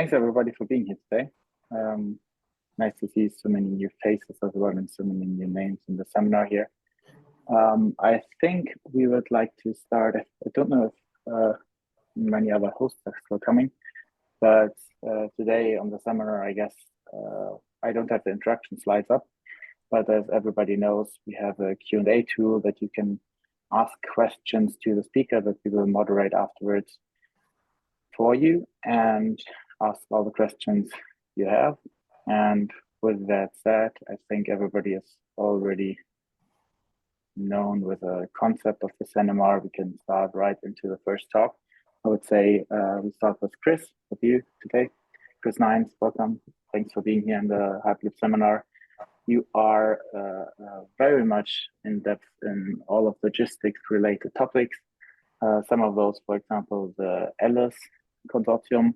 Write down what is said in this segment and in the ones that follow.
Thanks everybody for being here today. Nice to see so many new faces as well and so many new names in the seminar here. I think we would like to start. I don't know if many other hosts are still coming, but today on the seminar, I guess I don't have the introduction slides up, but as everybody knows, we have a Q&A tool that you can ask questions to the speaker that we will moderate afterwards for you and ask all the questions you have. And with that said, I think everybody is already known with the concept of the seminar. We can start right into the first talk. I would say we start with Kris, with you today. Kris Neyens, welcome. Thanks for being here in the Hyperloop seminar. You are very much in depth in all of logistics related topics. Some of those, for example, the ALICE consortium,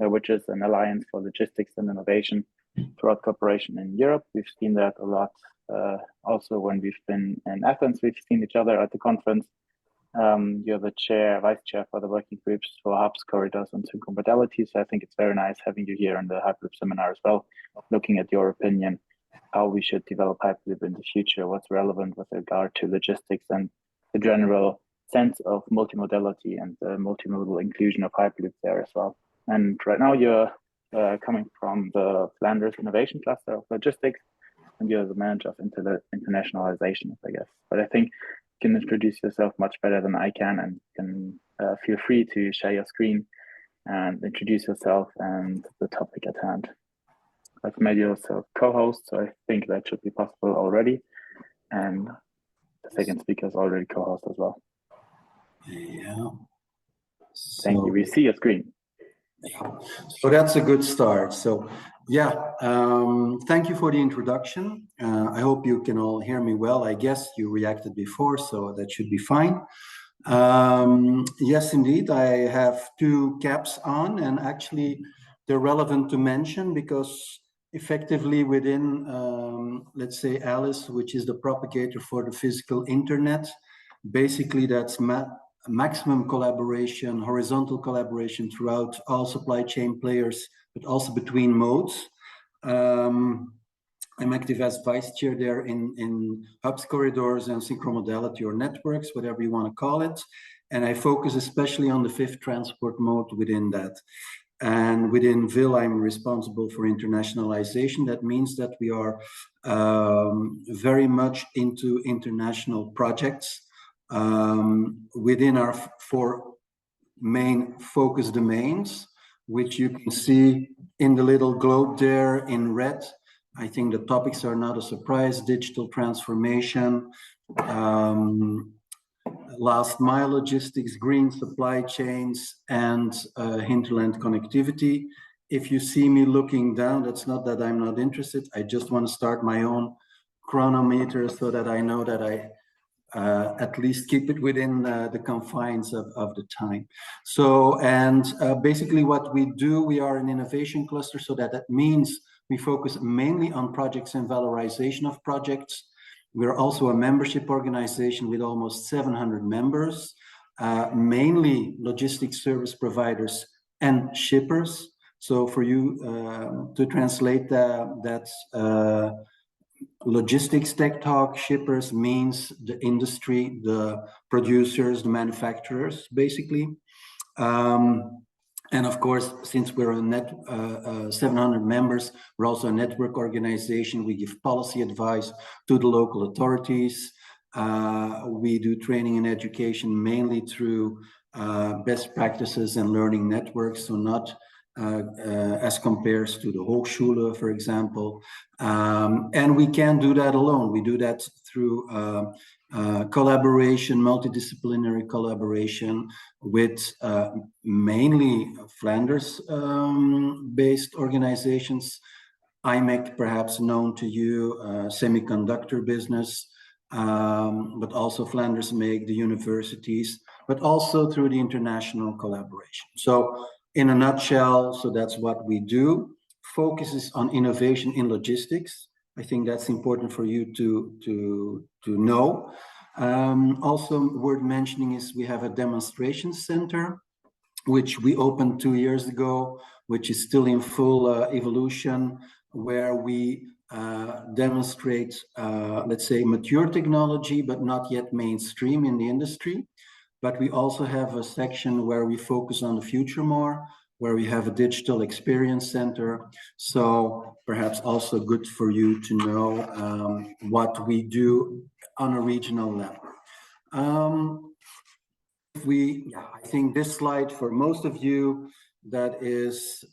which is an alliance for logistics and innovation throughout cooperation in Europe. We've seen that a lot. Also, when we've been in Athens, we've seen each other at the conference. You're the vice chair for the working groups for hubs, corridors, and synchromodalities. So I think it's very nice having you here in the Hyperloop seminar as well, looking at your opinion, how we should develop Hyperloop in the future, what's relevant with regard to logistics and the general sense of multimodality and the multimodal inclusion of Hyperloop there as well. And right now you're coming from the Flanders Innovation Cluster of Logistics, and you're the manager of internationalization, I guess. But I think you can introduce yourself much better than I can, and can feel free to share your screen and introduce yourself and the topic at hand. I've made you also co-host, so I think that should be possible already. And the second speaker is already co-host as well. Yeah. Thank you. We see your screen. Yeah. So that's a good start. So yeah, thank you for the introduction. I hope you can all hear me well. I guess you reacted before, so that should be fine. Yes, indeed, I have two caps on, and actually they're relevant to mention because effectively within, let's say, ALICE, which is the propagator for the physical internet, basically that's maximum collaboration, horizontal collaboration throughout all supply chain players, but also between modes. I'm active as vice chair there in hubs, corridors, and synchromodality or networks, whatever you want to call it. And I focus especially on the fifth transport mode within that. And within VIL, I'm responsible for internationalization. That means that we are very much into international projects. Within our four main focus domains, which you can see in the little globe there in red. I think the topics are not a surprise: digital transformation, last mile logistics, green supply chains, and hinterland connectivity. If you see me looking down, that's not that I'm not interested. I just want to start my own chronometer so that I know that I at least keep it within the confines of the time. So, and basically what we do, we are an innovation cluster, so that means we focus mainly on projects and valorization of projects. We're also a membership organization with almost 700 members, mainly logistics service providers and shippers. So for you to translate that's logistics tech talk, shippers means the industry, the producers, the manufacturers, basically. And of course, since we're a 700 members, we're also a network organization. We give policy advice to the local authorities. We do training and education mainly through best practices and learning networks, so not as compares to the Hochschule, for example. And we can't do that alone. We do that through collaboration, multidisciplinary collaboration with mainly Flanders-based organizations. IMEC, perhaps known to you, semiconductor business, but also Flanders Make, the universities, but also through the international collaboration. So in a nutshell, so that's what we do. Focuses on innovation in logistics. I think that's important for you to know. Also worth mentioning is we have a demonstration center, which we opened 2 years ago, which is still in full evolution, where we demonstrate, let's say, mature technology, but not yet mainstream in the industry. But we also have a section where we focus on the future more, where we have a digital experience center. So perhaps also good for you to know what we do on a regional level. I think this slide for most of you, that is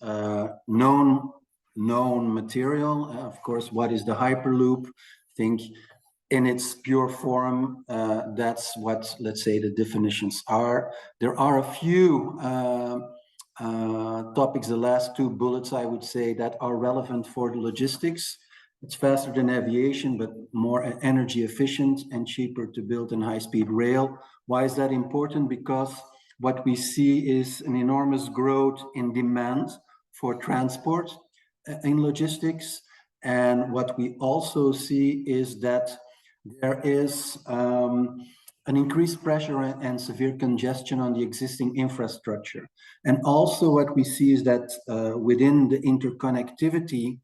known material. Of course, what is the Hyperloop? I think in its pure form, that's what, let's say, the definitions are. There are a few topics, the last two bullets, I would say, that are relevant for the logistics. It's faster than aviation, but more energy efficient and cheaper to build than high-speed rail. Why is that important? Because what we see is an enormous growth in demand for transport in logistics. And what we also see is that there is an increased pressure and severe congestion on the existing infrastructure. And also what we see is that within the interconnectivity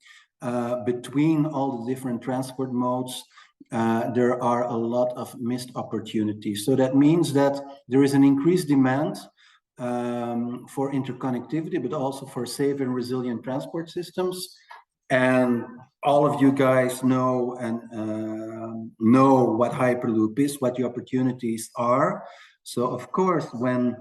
between all the different transport modes, there are a lot of missed opportunities. So that means that there is an increased demand for interconnectivity, but also for safe and resilient transport systems. And all of you guys know know what Hyperloop is, what the opportunities are. So of course, when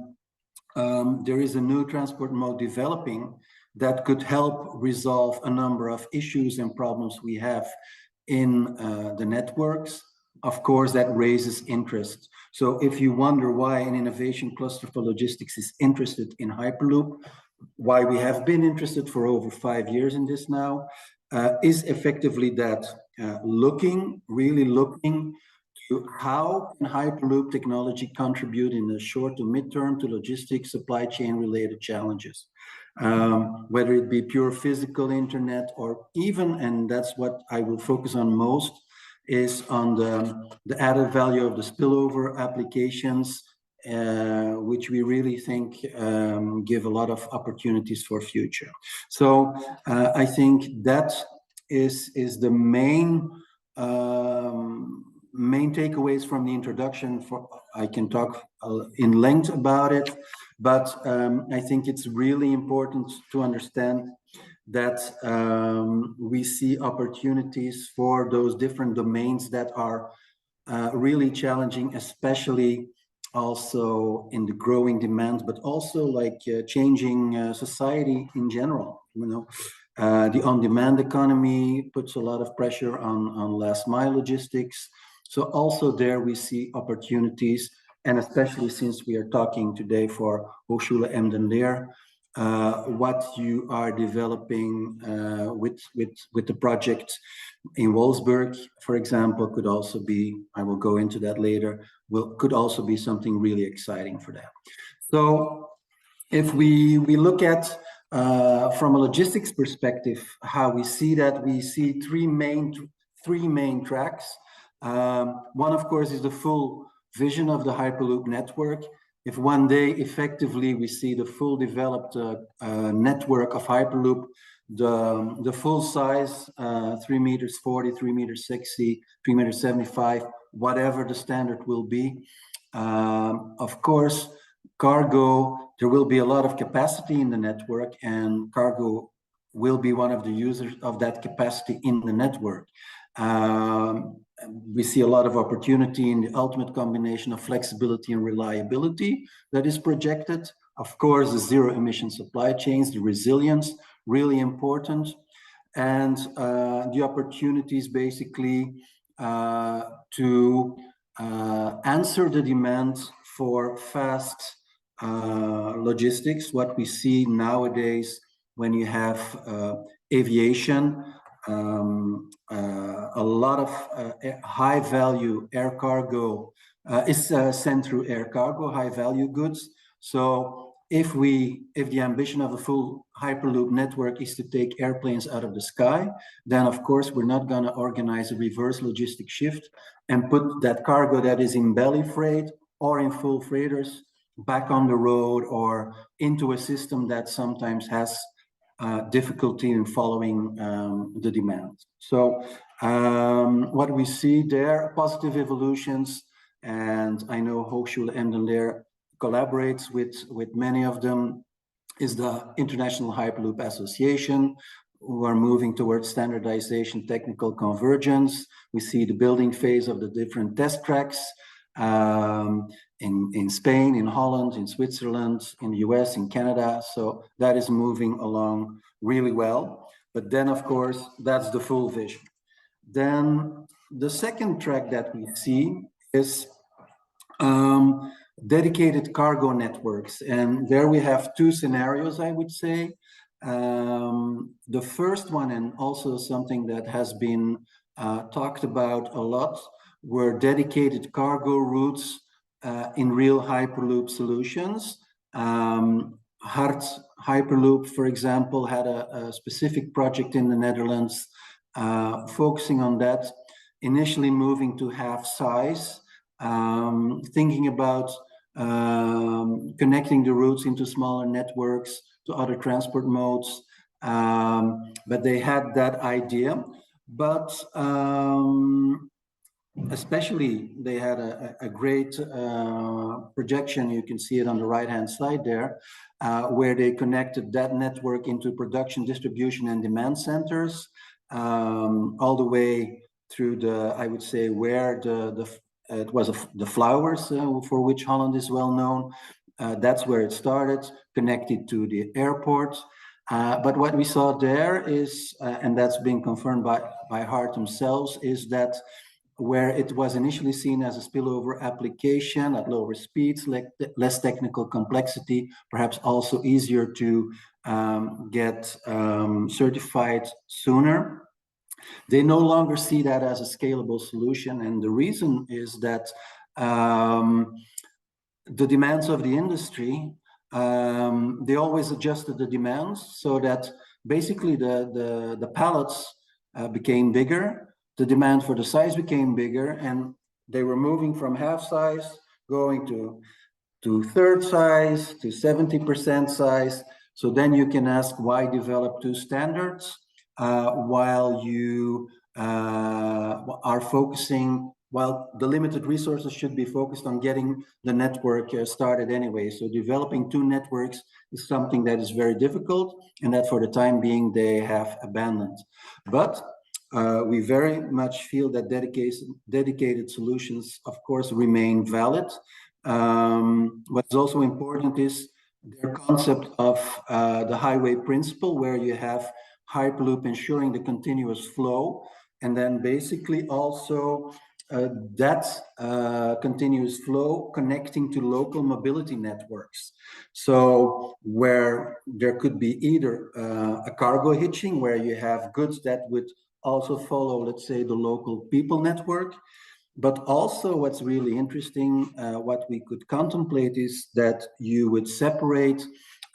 there is a new transport mode developing that could help resolve a number of issues and problems we have in the networks, of course, that raises interest. So if you wonder why an innovation cluster for logistics is interested in Hyperloop, why we have been interested for over 5 years in this now, is effectively that really looking to how can Hyperloop technology contribute in the short to midterm to logistics, supply chain related challenges. Whether it be pure physical internet or even, and that's what I will focus on most, is on the added value of the spillover applications, which we really think give a lot of opportunities for future. So I think that is the main takeaways from the introduction. I can talk in length about it, but I think it's really important to understand that we see opportunities for those different domains that are really challenging, especially also in the growing demands, but also like changing society in general. You know, the on-demand economy puts a lot of pressure on last mile logistics. So also there we see opportunities, and especially since we are talking today for Hochschule Emden Leer, what you are developing with the project in Wolfsburg, for example, could also be, I will go into that later, could also be something really exciting for that. So if we look at from a logistics perspective, how we see that, we see three main tracks. One, of course, is the full vision of the Hyperloop network. If one day effectively we see the full developed network of Hyperloop, the full size, 3 meters 40, 3 meters 60, 3 meters 75, whatever the standard will be. Of course, cargo, there will be a lot of capacity in the network, and cargo will be one of the users of that capacity in the network. We see a lot of opportunity in the ultimate combination of flexibility and reliability that is projected. Of course, the zero emission supply chains, the resilience, really important. And the opportunities basically to answer the demand for fast logistics. What we see nowadays when you have aviation, a lot of high value air cargo is sent through air cargo, high value goods. So if the ambition of a full Hyperloop network is to take airplanes out of the sky, then of course we're not going to organize a reverse logistic shift and put that cargo that is in belly freight or in full freighters back on the road or into a system that sometimes has difficulty in following the demand. So what we see there, positive evolutions, and I know Hochschule Emden there collaborates with many of them, is the International Hyperloop Association, who are moving towards standardization, technical convergence. We see the building phase of the different test tracks in Spain, in Holland, in Switzerland, in the US, in Canada. So that is moving along really well. But then, of course, that's the full vision. Then the second track that we see is dedicated cargo networks. And there we have two scenarios, I would say. The first one, and also something that has been talked about a lot, were dedicated cargo routes in real Hyperloop solutions. Hart Hyperloop, for example, had a specific project in the Netherlands focusing on that, initially moving to half size, thinking about connecting the routes into smaller networks to other transport modes, but they had that idea. But especially they had a great projection, you can see it on the right-hand side there, where they connected that network into production, distribution, and demand centers, all the way through the, I would say, where it was the flowers for which Holland is well known. That's where it started, connected to the airport. But what we saw there is, and that's been confirmed by Hart themselves, is that where it was initially seen as a spillover application at lower speeds, less technical complexity, perhaps also easier to get certified sooner, they no longer see that as a scalable solution. And the reason is that the demands of the industry, they always adjusted the demands so that basically the pallets became bigger, the demand for the size became bigger, and they were moving from half size, going to third size, to 70% size. So then you can ask, why develop two standards while you are focusing, while the limited resources should be focused on getting the network started anyway. So developing two networks is something that is very difficult, and that for the time being they have abandoned. But we very much feel that dedicated solutions, of course, remain valid. What's also important is their concept of the highway principle, where you have Hyperloop ensuring the continuous flow, and then basically also that continuous flow connecting to local mobility networks. So where there could be either a cargo hitching, where you have goods that would also follow, let's say, the local people network. But also what's really interesting, what we could contemplate is that you would separate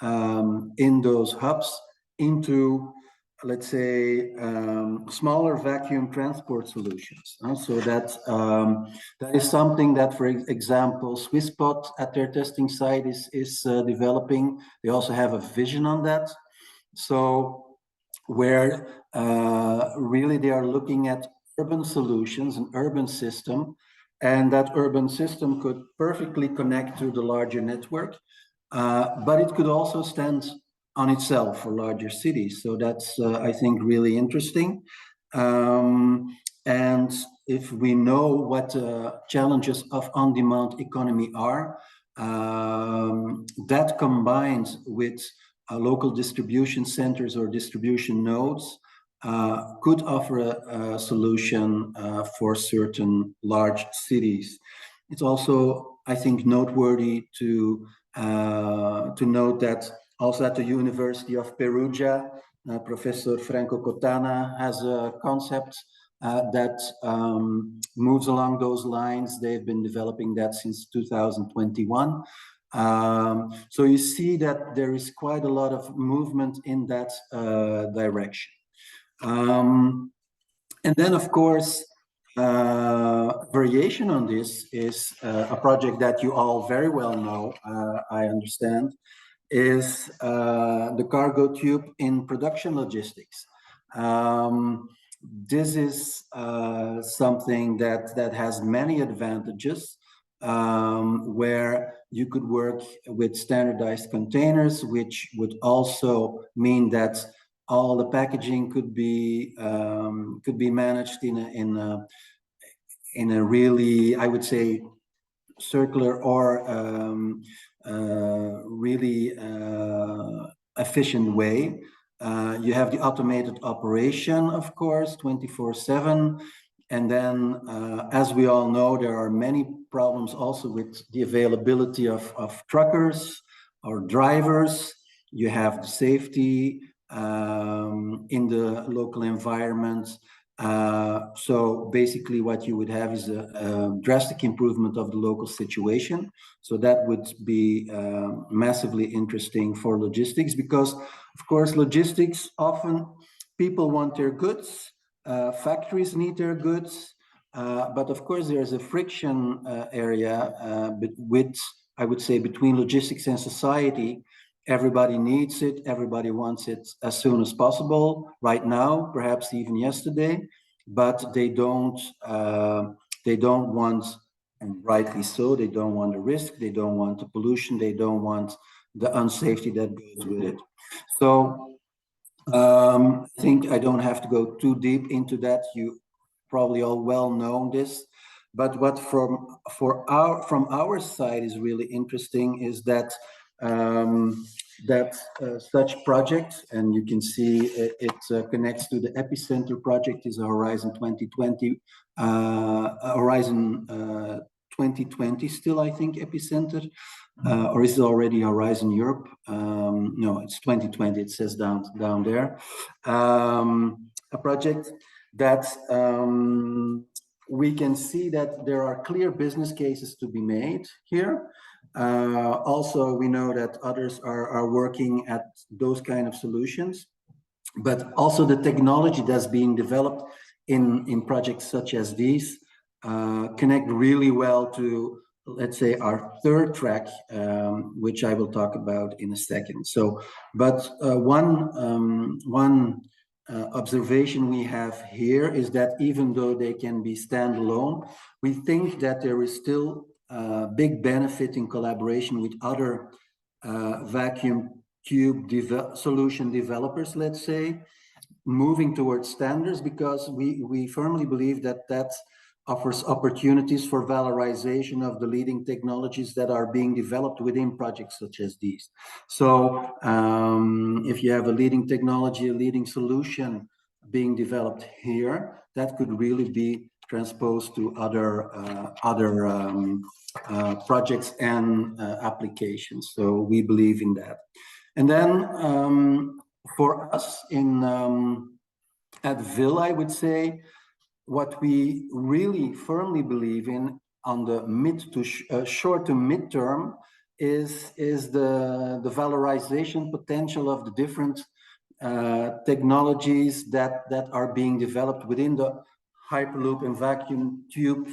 in those hubs into, let's say, smaller vacuum transport solutions. So that is something that, for example, Swisspot at their testing site is developing. They also have a vision on that. So where really they are looking at urban solutions, an urban system, and that urban system could perfectly connect to the larger network, but it could also stand on itself for larger cities. So that's, I think, really interesting. And if we know what challenges of on-demand economy are, that combined with local distribution centers or distribution nodes could offer a solution for certain large cities. It's also, I think, noteworthy to note that also at the University of Perugia, Professor Franco Cotana has a concept that moves along those lines. They've been developing that since 2021. So you see that there is quite a lot of movement in that direction. And then, of course, variation on this is a project that you all very well know, I understand, is the cargo tube in production logistics. This is something that has many advantages, where you could work with standardized containers, which would also mean that all the packaging could be managed in a really, I would say, circular or really efficient way. You have the automated operation, of course, 24/7. And then, as we all know, there are many problems also with the availability of truckers or drivers. You have the safety in the local environment. So basically what you would have is a drastic improvement of the local situation. So that would be massively interesting for logistics, because of course logistics, often people want their goods, factories need their goods, but of course there's a friction area with, I would say, between logistics and society. Everybody needs it, everybody wants it as soon as possible, right now, perhaps even yesterday, but they don't want, and rightly so, they don't want the risk, they don't want the pollution, they don't want the unsafety that goes with it. So I think I don't have to go too deep into that. You probably all well know this, but what from our side is really interesting is that such projects, and you can see it connects to the Epicenter project, is a Horizon 2020, Horizon 2020 still, I think, Epicenter, or is it already Horizon Europe? No, it's 2020, it says down there. A project that we can see that there are clear business cases to be made here. Also, we know that others are working at those kind of solutions, but also the technology that's being developed in projects such as these connect really well to, let's say, our third track, which I will talk about in a second. So, but one observation we have here is that even though they can be standalone, we think that there is still big benefit in collaboration with other vacuum tube solution developers, let's say, moving towards standards, because we firmly believe that offers opportunities for valorization of the leading technologies that are being developed within projects such as these. So if you have a leading technology, a leading solution being developed here, that could really be transposed to other projects and applications. So we believe in that. And then for us at VIL, I would say, what we really firmly believe in on the short to mid-term is the valorization potential of the different technologies that are being developed within the Hyperloop and vacuum tube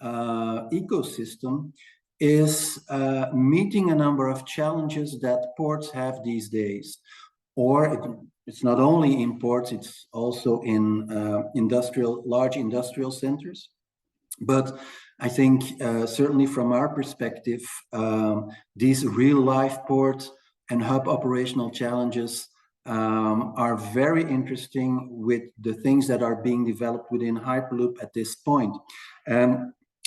ecosystem, is meeting a number of challenges that ports have these days. Or it's not only in ports, it's also in large industrial centers. But I think certainly from our perspective, these real life port and hub operational challenges are very interesting with the things that are being developed within Hyperloop at this point.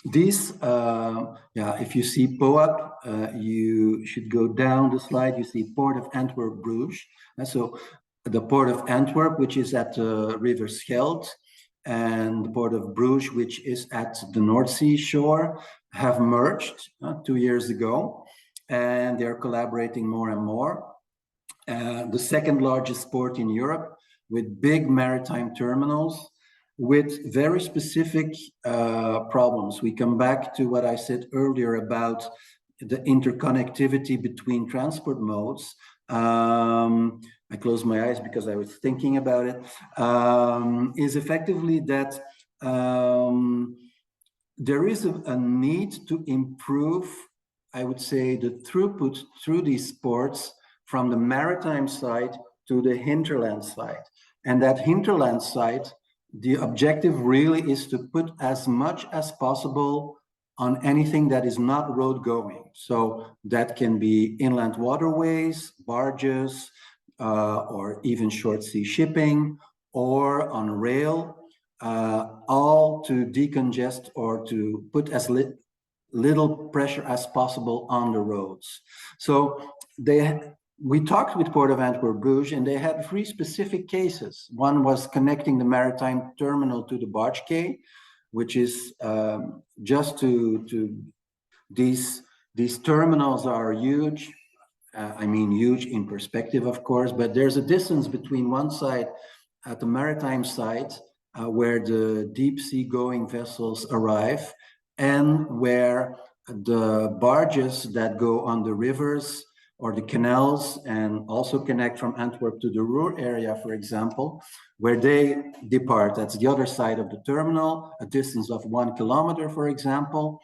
These, if you see POAP, you should go down the slide, you see Port of Antwerp, Bruges. And so the Port of Antwerp, which is at the River Scheldt, and the Port of Bruges, which is at the North Sea shore, have merged 2 years ago, and they're collaborating more and more. The second largest port in Europe, with big maritime terminals, with very specific problems. We come back to what I said earlier about the interconnectivity between transport modes. I closed my eyes because I was thinking about it, is effectively that there is a need to improve, I would say, the throughput through these ports from the maritime side to the hinterland side. And that hinterland side, the objective really is to put as much as possible on anything that is not road going. So that can be inland waterways, barges, or even short sea shipping, or on rail, all to decongest or to put as little pressure as possible on the roads. So we talked with Port of Antwerp Bruges, and they had 3 specific cases. One was connecting the maritime terminal to the barge quay, which is just to these terminals are huge. I mean, huge in perspective, of course, but there's a distance between one side at the maritime side where the deep sea going vessels arrive and where the barges that go on the rivers or the canals and also connect from Antwerp to the Ruhr area, for example, where they depart. That's the other side of the terminal, a distance of 1 kilometer, for example.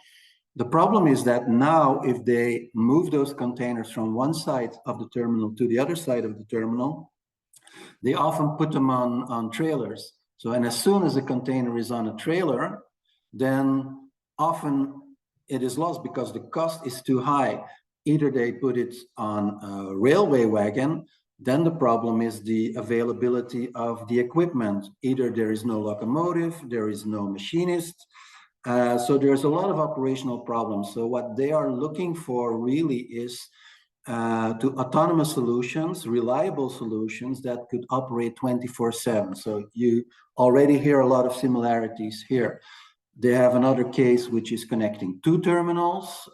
The problem is that now if they move those containers from one side of the terminal to the other side of the terminal, they often put them on trailers. So, and as soon as a container is on a trailer, then often it is lost because the cost is too high. Either they put it on a railway wagon, then the problem is the availability of the equipment. Either there is no locomotive, there is no machinist. So there's a lot of operational problems. So what they are looking for really is to autonomous solutions, reliable solutions that could operate 24/7. So you already hear a lot of similarities here. They have another case which is connecting 2 terminals,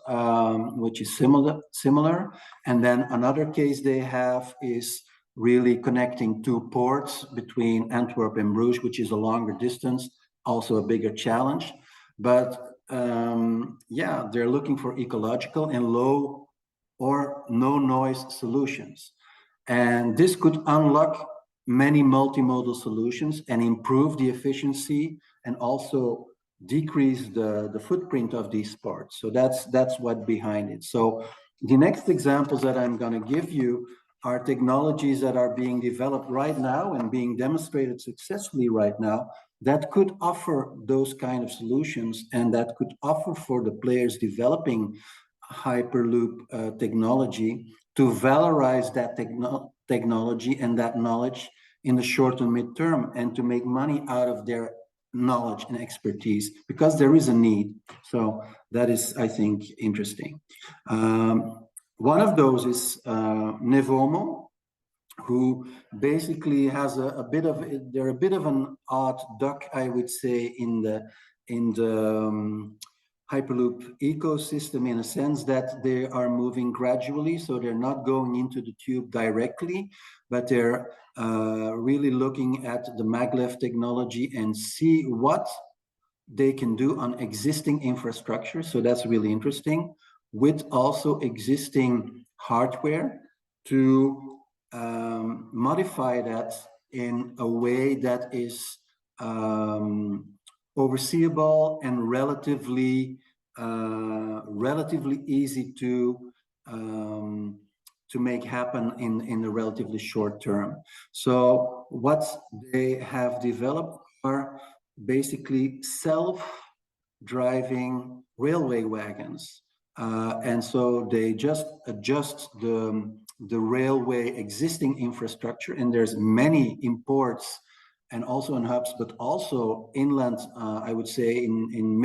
which is similar. And then another case they have is really connecting 2 ports between Antwerp and Bruges, which is a longer distance, also a bigger challenge. But yeah, they're looking for ecological and low or no noise solutions. And this could unlock many multimodal solutions and improve the efficiency and also decrease the footprint of these ports. So that's what behind it. So the next examples that I'm going to give you are technologies that are being developed right now and being demonstrated successfully right now that could offer those kind of solutions and that could offer for the players developing Hyperloop technology to valorize that technology and that knowledge in the short and midterm and to make money out of their knowledge and expertise because there is a need. So that is, I think, interesting. One of those is Nevomo, who basically has they're a bit of an odd duck, I would say, in the Hyperloop ecosystem, in a sense that they are moving gradually. So they're not going into the tube directly, but they're really looking at the maglev technology and see what they can do on existing infrastructure. So that's really interesting, with also existing hardware to modify that in a way that is overseeable and relatively easy to make happen in a relatively short term. So what they have developed are basically self-driving railway wagons. And so they just adjust the railway existing infrastructure, and there's many imports and also in hubs, but also inland, I would say in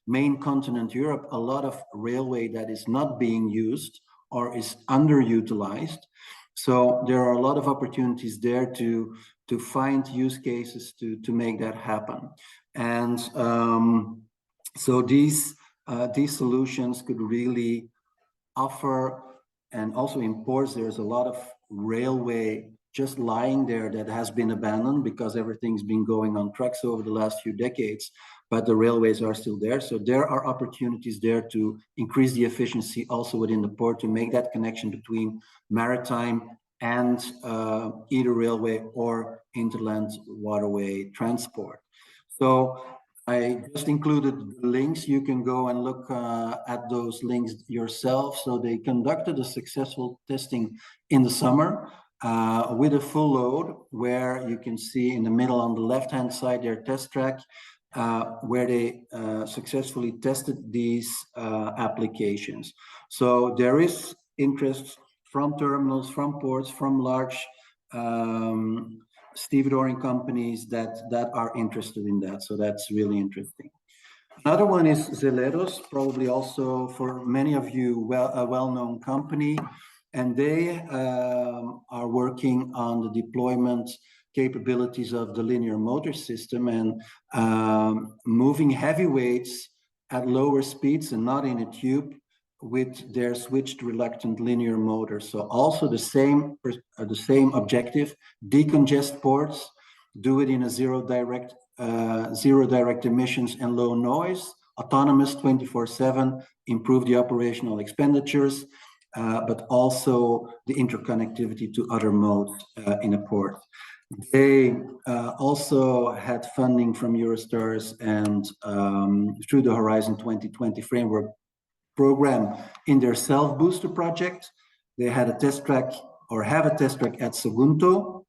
main continent Europe, a lot of railway that is not being used or is underutilized. So there are a lot of opportunities there to find use cases to make that happen. And so these solutions could really offer, and also in ports, there's a lot of railway just lying there that has been abandoned because everything's been going on trucks over the last few decades, but the railways are still there. So there are opportunities there to increase the efficiency also within the port to make that connection between maritime and either railway or interland waterway transport. So I just included the links. You can go and look at those links yourself. So they conducted a successful testing in the summer with a full load, where you can see in the middle on the left-hand side their test track, where they successfully tested these applications. So there is interest from terminals, from ports, from large stevedoring companies that are interested in that. So that's really interesting. Another one is Zeleros, probably also for many of you a well-known company, and they are working on the deployment capabilities of the linear motor system and moving heavy weights at lower speeds and not in a tube with their switched reluctant linear motor. So also the same objective: decongest ports, do it in a zero direct emissions and low noise, autonomous 24/7, improve the operational expenditures, but also the interconnectivity to other modes in a port. They also had funding from Eurostars and through the Horizon 2020 framework program in their self-booster project. They had a test track, or have a test track, at Sagunto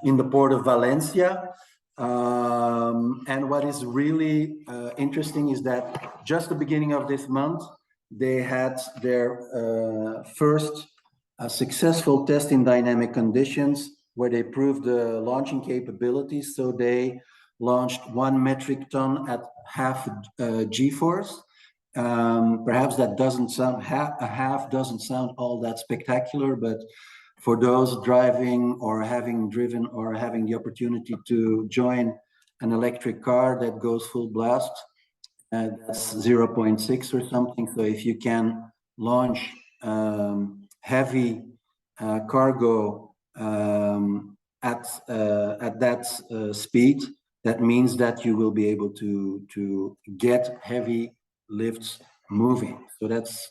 in the port of Valencia. And what is really interesting is that just the beginning of this month, they had their first successful test in dynamic conditions, where they proved the launching capabilities. So they launched 1 metric ton at half G-force. Perhaps that doesn't sound, half doesn't sound all that spectacular, but for those driving or having driven or having the opportunity to join an electric car that goes full blast, that's 0.6 or something. So if you can launch heavy cargo at that speed, that means that you will be able to get heavy lifts moving. So that's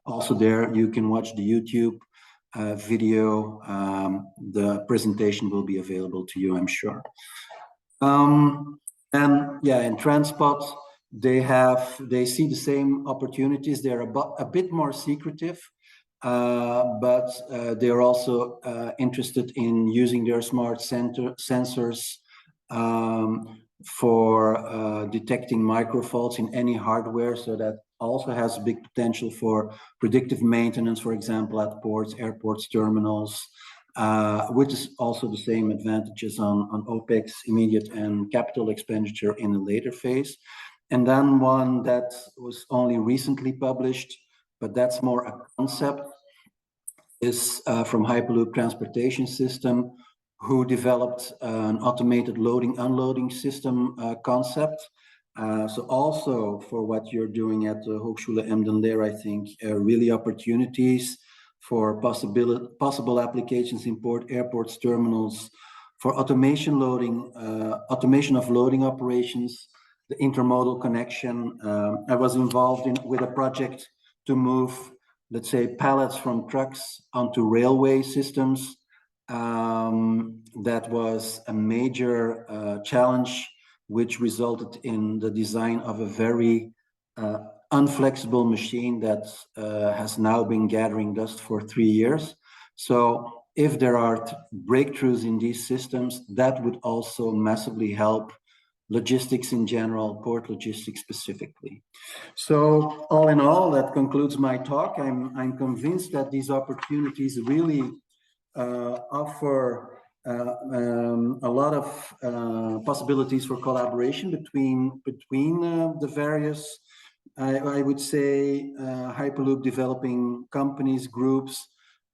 also there. You can watch the YouTube video. The presentation will be available to you, I'm sure. And yeah, in Transport, they see the same opportunities. They're a bit more secretive, but they're also interested in using their smart sensors for detecting microfaults in any hardware. So that also has big potential for predictive maintenance, for example, at ports, airports, terminals, which is also the same advantages on OPEX, immediate, and capital expenditure in a later phase. And then one that was only recently published, but that's more a concept, is from Hyperloop Transportation System, who developed an automated loading unloading system concept. So also for what you're doing at the Hochschule Emden-Leer, I think really opportunities for possible applications in port, airports, terminals, for automation of loading operations, the intermodal connection. I was involved with a project to move, let's say, pallets from trucks onto railway systems. That was a major challenge, which resulted in the design of a very unflexible machine that has now been gathering dust for 3 years. So if there are breakthroughs in these systems, that would also massively help logistics in general, port logistics specifically. So all in all, that concludes my talk. I'm convinced that these opportunities really offer a lot of possibilities for collaboration between the various, I would say, Hyperloop developing companies, groups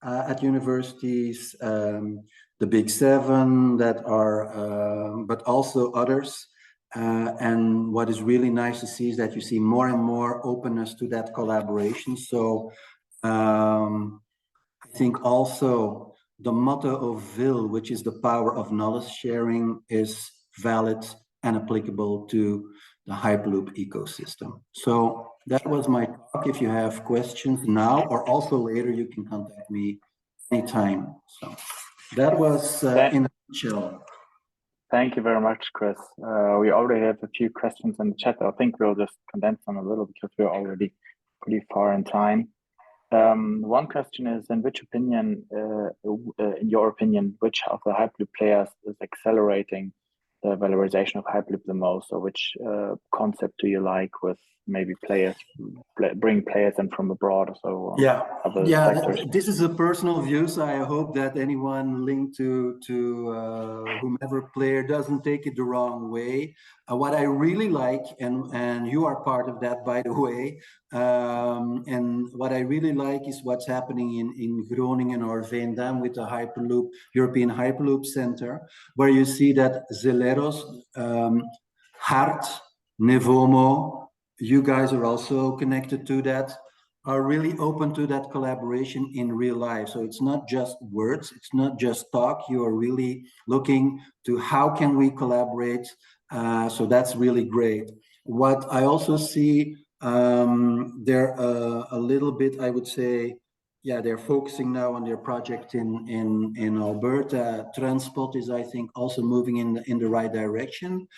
at universities, the Big Seven that are, but also others. And what is really nice to see is that you see more and more openness to that collaboration. So I think also the motto of VIL, which is the power of knowledge sharing, is valid and applicable to the Hyperloop ecosystem. So that was my talk. If you have questions now or also later, you can contact me anytime. So that was in a nutshell. Thank you very much, Kris. We already have a few questions in the chat. I think we'll just condense them a little because we're already pretty far in time. One question is, in your opinion, which of the Hyperloop players is accelerating the valorization of Hyperloop the most, or which concept do you like with maybe bring players in from abroad or so on? Yeah, this is a personal view, so I hope that anyone linked to whomever player doesn't take it the wrong way. What I really like, and you are part of that, by the way, and what I really like is what's happening in Groningen or Veendam with the Hyperloop, European Hyperloop Center, where you see that Zeleros, Hart, Nevomo, you guys are also connected to that, are really open to that collaboration in real life. So it's not just words, it's not just talk, you are really looking to how can we collaborate. So that's really great. What I also see, they're a little bit, I would say, yeah, they're focusing now on their project in Alberta. Transport is, I think, also moving in the right direction.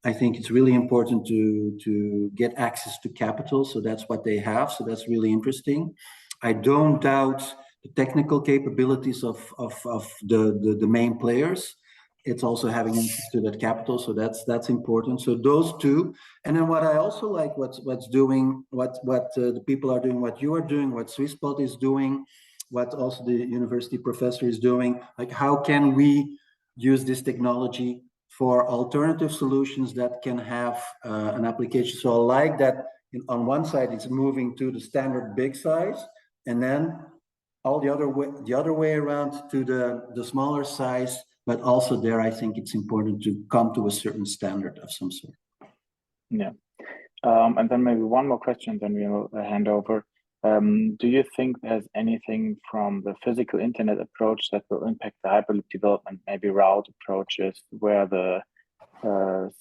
I think it's really important to get access to capital. So that's what they have. So that's really interesting. I don't doubt the technical capabilities of the main players. It's also having access to that capital. So that's important. So those two. And then what I also like, what the people are doing, what you are doing, what Swisspot is doing, what also the university professor is doing, like how can we use this technology for alternative solutions that can have an application. So I like that on one side, it's moving to the standard big size, and then all the other way around to the smaller size, but also there, I think it's important to come to a certain standard of some sort. Yeah. And then maybe one more question, then we'll hand over. Do you think there's anything from the physical internet approach that will impact the Hyperloop development, maybe route approaches, where the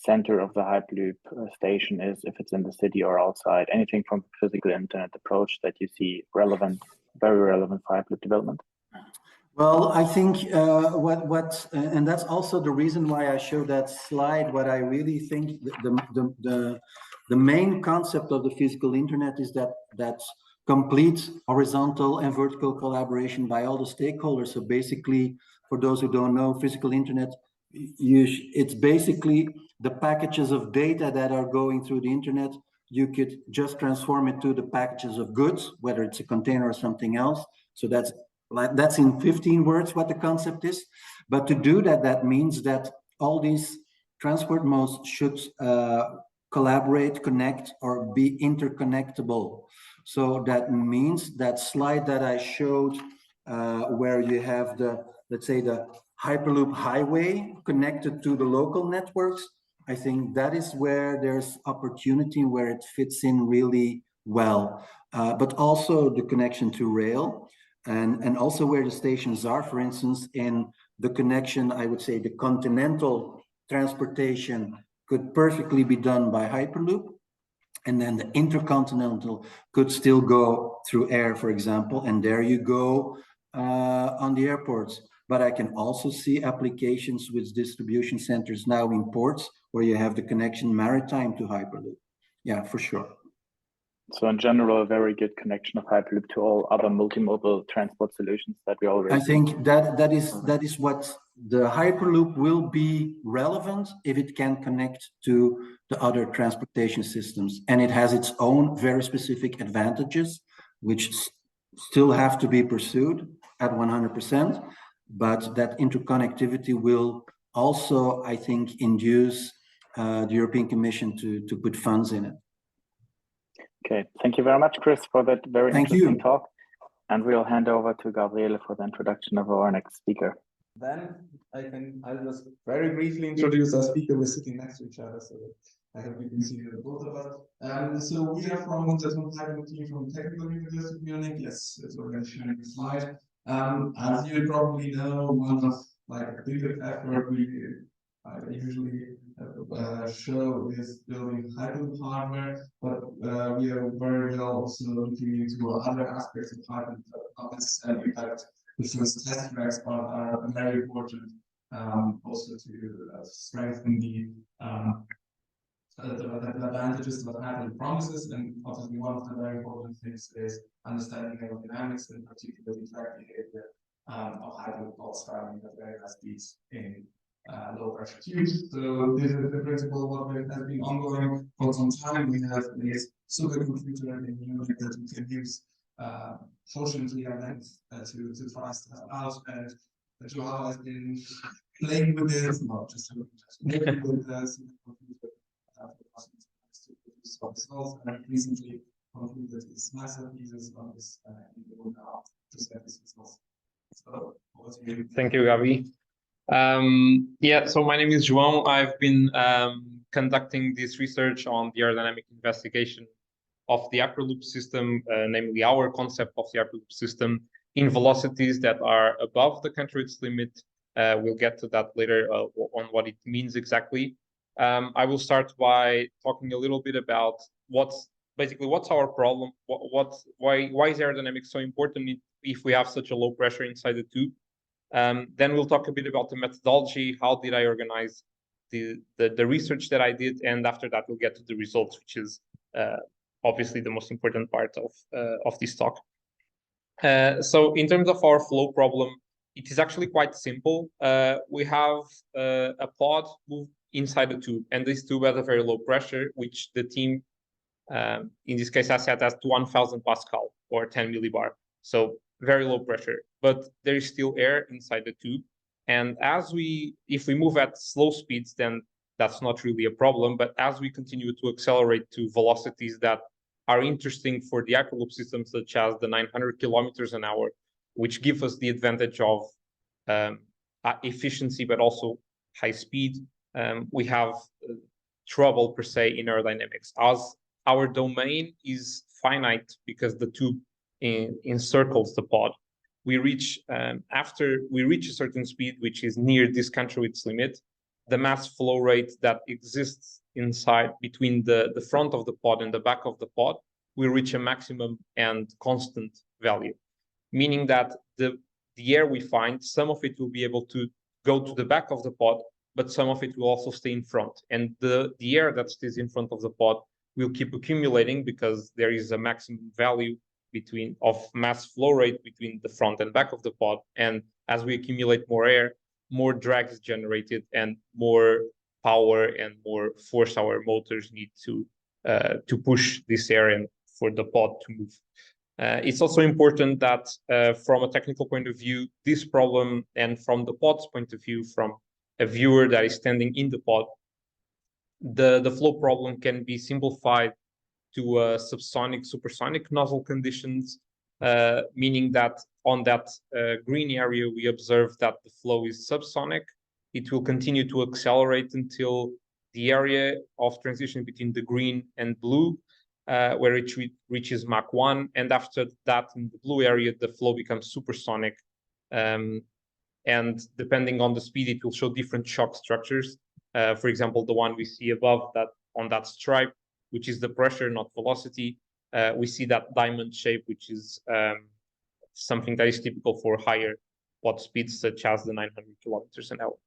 center of the Hyperloop station is, if it's in the city or outside? Anything from the physical internet approach that you see relevant, very relevant for Hyperloop development? Well, I think and that's also the reason why I showed that slide. What I really think the main concept of the physical internet is that complete horizontal and vertical collaboration by all the stakeholders. So basically, for those who don't know, physical internet, it's basically the packages of data that are going through the internet. You could just transform it to the packages of goods, whether it's a container or something else. So that's in 15 words what the concept is. But to do that, that means that all these transport modes should collaborate, connect, or be interconnectable. So that means that slide that I showed, where you have let's say the Hyperloop highway connected to the local networks, I think that is where there's opportunity, where it fits in really well. But also the connection to rail, and also where the stations are, for instance, in the connection, I would say the continental transportation could perfectly be done by Hyperloop. And then the intercontinental could still go through air, for example, and there you go on the airports. But I can also see applications with distribution centers now in ports where you have the connection maritime to Hyperloop. Yeah, for sure. So in general, a very good connection of Hyperloop to all other multimodal transport solutions that we already. I think that is what the Hyperloop will be relevant if it can connect to the other transportation systems, and it has its own very specific advantages, which still have to be pursued at 100%. But that interconnectivity will also, I think, induce the European Commission to put funds in it. Okay, thank you very much, Kris, for that very interesting talk. And we'll hand over to Gabriele for the introduction of our next speaker. Then I'll just very briefly introduce our speaker. We're sitting next to each other, so I hope you can see the both of us. So we are from the Hyperloop team from Technical University of Munich. Yes, it's already sharing the slide. As you probably know, one of the biggest effort we usually show is building Hyperloop hardware, but we are very well also looking into other aspects of Hyperloop, not necessarily that the first test tracks, but are very important also to strengthen the advantages that Hyperloop promises. And obviously, one of the very important things is understanding aerodynamics, and particularly track behavior of Hyperloop pods traveling at very high speeds in low pressure tubes. So this is the principle of what has been ongoing for some time. We have this supercomputer in Munich that we can use fortunately to try stuff out, and Joâo has been playing with this, not just working with the supercomputer to produce some results, and recently concluded this massive pieces on this in the world now to get these results. So, thank you, Gabi. Yeah, so my name is João. I've been conducting this research on the aerodynamic investigation of the Hyperloop system, namely our concept of the Hyperloop system in velocities that are above the Kantrowitz limit. We'll get to that later on what it means exactly. I will start by talking a little bit about what's our problem, why is aerodynamics so important if we have such a low pressure inside the tube. Then we'll talk a bit about the methodology, how did I organize the research that I did, and after that we'll get to the results, which is obviously the most important part of this talk. So in terms of our flow problem, it is actually quite simple. We have a pod move inside the tube, and this tube has a very low pressure, which the team, in this case, has set as 1,000 Pascal or 10 millibar. So very low pressure, but there is still air inside the tube. And if we move at slow speeds, then that's not really a problem. But as we continue to accelerate to velocities that are interesting for the Hyperloop system, such as the 900 kilometers an hour, which give us the advantage of efficiency, but also high speed, we have trouble per se in aerodynamics. As our domain is finite because the tube encircles the pod, we reach after we reach a certain speed, which is near this Kantrowitz limit, the mass flow rate that exists inside between the front of the pod and the back of the pod will reach a maximum and constant value, meaning that the air we find, some of it will be able to go to the back of the pod, but some of it will also stay in front. And the air that stays in front of the pod will keep accumulating because there is a maximum value of mass flow rate between the front and back of the pod. And as we accumulate more air, more drag is generated and more power and more force our motors need to push this air and for the pod to move. It's also important that from a technical point of view, this problem, and from the pod's point of view, from a viewer that is standing in the pod, the flow problem can be simplified to subsonic, supersonic nozzle conditions, meaning that on that green area, we observe that the flow is subsonic. It will continue to accelerate until the area of transition between the green and blue, where it reaches Mach 1. And after that, in the blue area, the flow becomes supersonic. And depending on the speed, it will show different shock structures. For example, the one we see above that on that stripe, which is the pressure, not velocity. We see that diamond shape, which is something that is typical for higher pod speeds, such as the 900 kilometers an hour.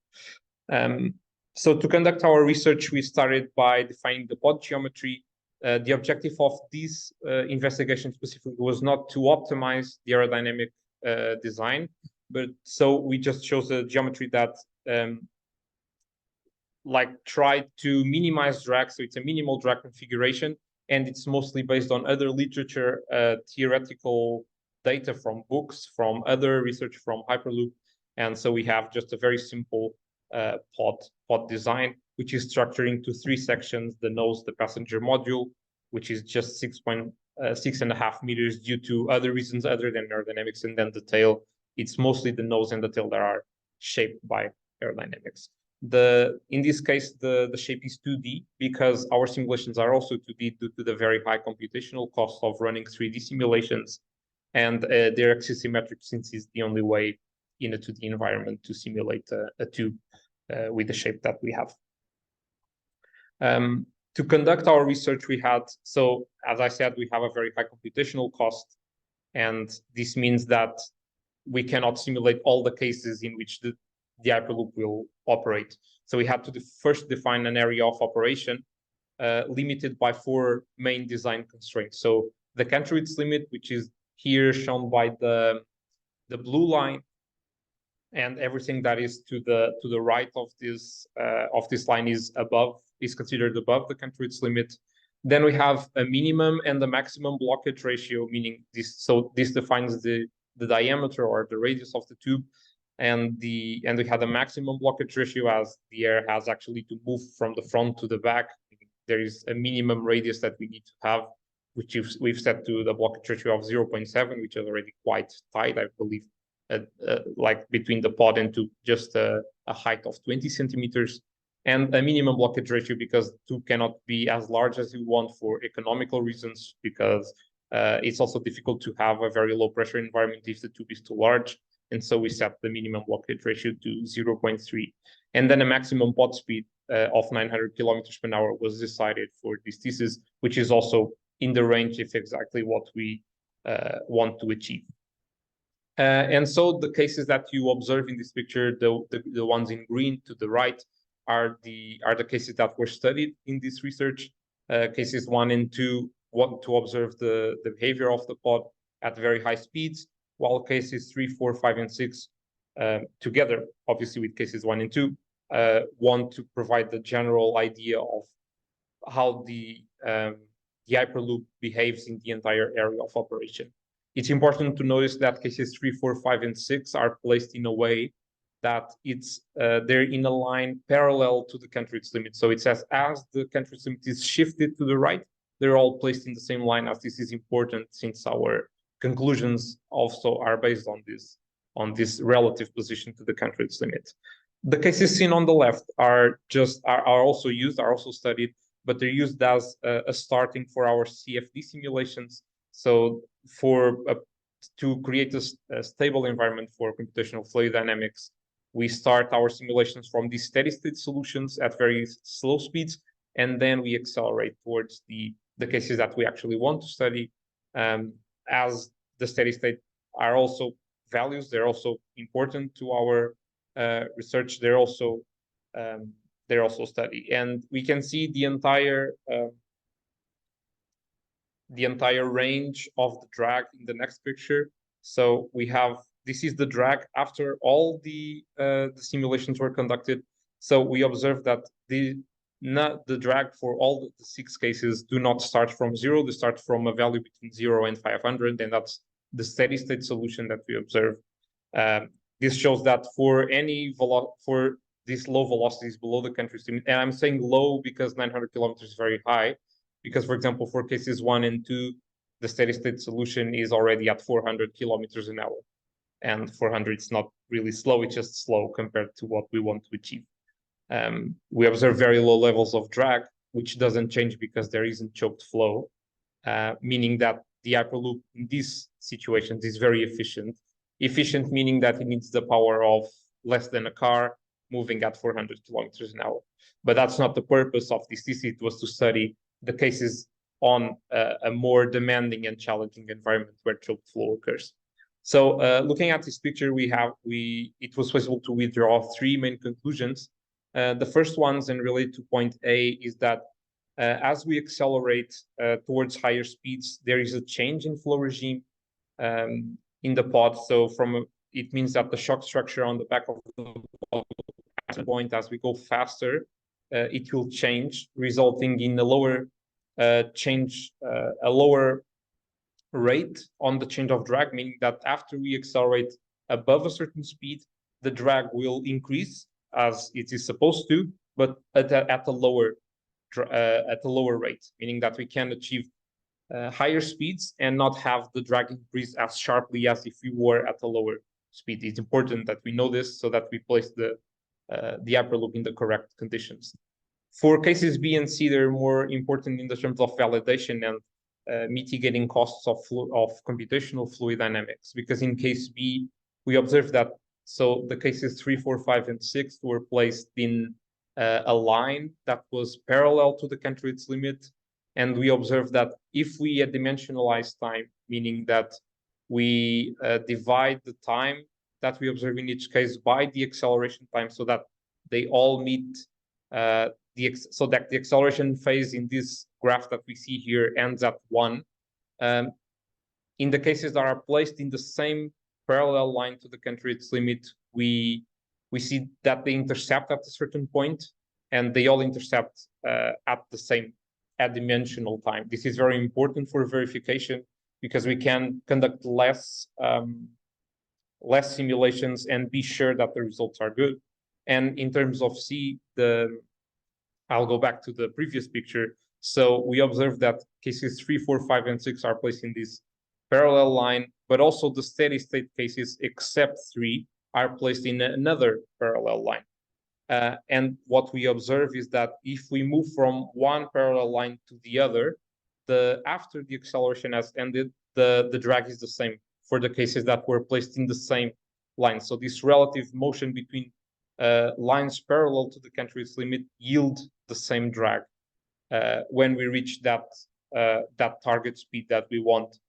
So to conduct our research, we started by defining the pod geometry. The objective of this investigation specifically was not to optimize the aerodynamic design, but so we just chose a geometry that tried to minimize drag. So it's a minimal drag configuration, and it's mostly based on other literature, theoretical data from books, from other research from Hyperloop. And so we have just a very simple pod design, which is structured into 3 sections: the nose, the passenger module, which is just 6.5 meters due to other reasons other than aerodynamics, and then the tail. It's mostly the nose and the tail that are shaped by aerodynamics. In this case, the shape is 2D because our simulations are also 2D due to the very high computational cost of running 3D simulations, and they're axisymmetric since it's the only way in a 2D environment to simulate a tube with the shape that we have. To conduct our research, so as I said, we have a very high computational cost, and this means that we cannot simulate all the cases in which the Hyperloop will operate. So we had to first define an area of operation limited by 4 main design constraints. So the Kantrowitz limit, which is here shown by the blue line, and everything that is to the right of this line is considered above the Kantrowitz limit. Then we have a minimum and the maximum blockage ratio, meaning this defines the diameter or the radius of the tube, and we had a maximum blockage ratio as the air has actually to move from the front to the back. There is a minimum radius that we need to have, which we've set to the blockage ratio of 0.7, which is already quite tight, I believe, like between the pod and tube, just a height of 20 centimeters. And a minimum blockage ratio because the tube cannot be as large as you want for economical reasons, because it's also difficult to have a very low pressure environment if the tube is too large. And so we set the minimum blockage ratio to 0.3. And then a maximum pod speed of 900 kilometers per hour was decided for this thesis, which is also in the range of exactly what we want to achieve. And so the cases that you observe in this picture, the ones in green to the right, are the cases that were studied in this research. Cases 1 and 2 want to observe the behavior of the pod at very high speeds, while cases 3, 4, 5, and 6, together, obviously with cases 1 and 2, want to provide the general idea of how the Hyperloop behaves in the entire area of operation. It's important to notice that cases 3, 4, 5, and 6 are placed in a way that they're in a line parallel to the Kantrowitz limit. So it says as the Kantrowitz limit is shifted to the right, they're all placed in the same line, as this is important since our conclusions also are based on this relative position to the Kantrowitz limit. The cases seen on the left are also studied, but they're used as a starting for our CFD simulations. So to create a stable environment for computational fluid dynamics, we start our simulations from these steady state solutions at very slow speeds, and then we accelerate towards the cases that we actually want to study. As the steady state are also values, they're also important to our research. They're also studied, and we can see the entire range of the drag in the next picture. So this is the drag after all the simulations were conducted. So we observed that the drag for all the 6 cases do not start from 0. They start from a value between 0 and 500, and that's the steady state solution that we observe. This shows that for these low velocities below the Kantrowitz limit, and I'm saying low because 900 kilometers is very high, because, for example, for cases 1 and 2, the steady state solution is already at 400 kilometers an hour. And 400 is not really slow, it's just slow compared to what we want to achieve. We observe very low levels of drag, which doesn't change because there isn't choked flow, meaning that the Hyperloop in these situations is very efficient. Efficient meaning that it needs the power of less than a car moving at 400 kilometers an hour. But that's not the purpose of this thesis. It was to study the cases on a more demanding and challenging environment where choked flow occurs. So looking at this picture, it was possible to withdraw 3 main conclusions. The first ones, and related to point A, is that as we accelerate towards higher speeds, there is a change in flow regime in the pod. So it means that the shock structure on the back of the pod point, as we go faster, it will change, resulting in a lower rate on the change of drag, meaning that after we accelerate above a certain speed, the drag will increase as it is supposed to, but at a lower rate, meaning that we can achieve higher speeds and not have the drag increase as sharply as if we were at a lower speed. It's important that we know this so that we place the Hyperloop in the correct conditions. For cases B and C, they're more important in the terms of validation and mitigating costs of computational fluid dynamics, because in case B, we observed that the cases 3, 4, 5, and 6 were placed in a line that was parallel to the Kantrowitz limit, and we observed that if we dimensionalize time, meaning that we divide the time that we observe in each case by the acceleration time, so that they all meet so that the acceleration phase in this graph that we see here ends at 1. In the cases that are placed in the same parallel line to the Kantrowitz limit, we see that they intercept at a certain point, and they all intercept at the same adimensional time. This is very important for verification because we can conduct less simulations and be sure that the results are good. And in terms of C, I'll go back to the previous picture. So we observe that cases 3, 4, 5, and 6 are placed in this parallel line, but also the steady state cases, except 3, are placed in another parallel line. And what we observe is that if we move from one parallel line to the other, after the acceleration has ended, the drag is the same for the cases that were placed in the same line. So this relative motion between lines parallel to the Kantrowitz limit yield the same drag when we reach that target speed that we want.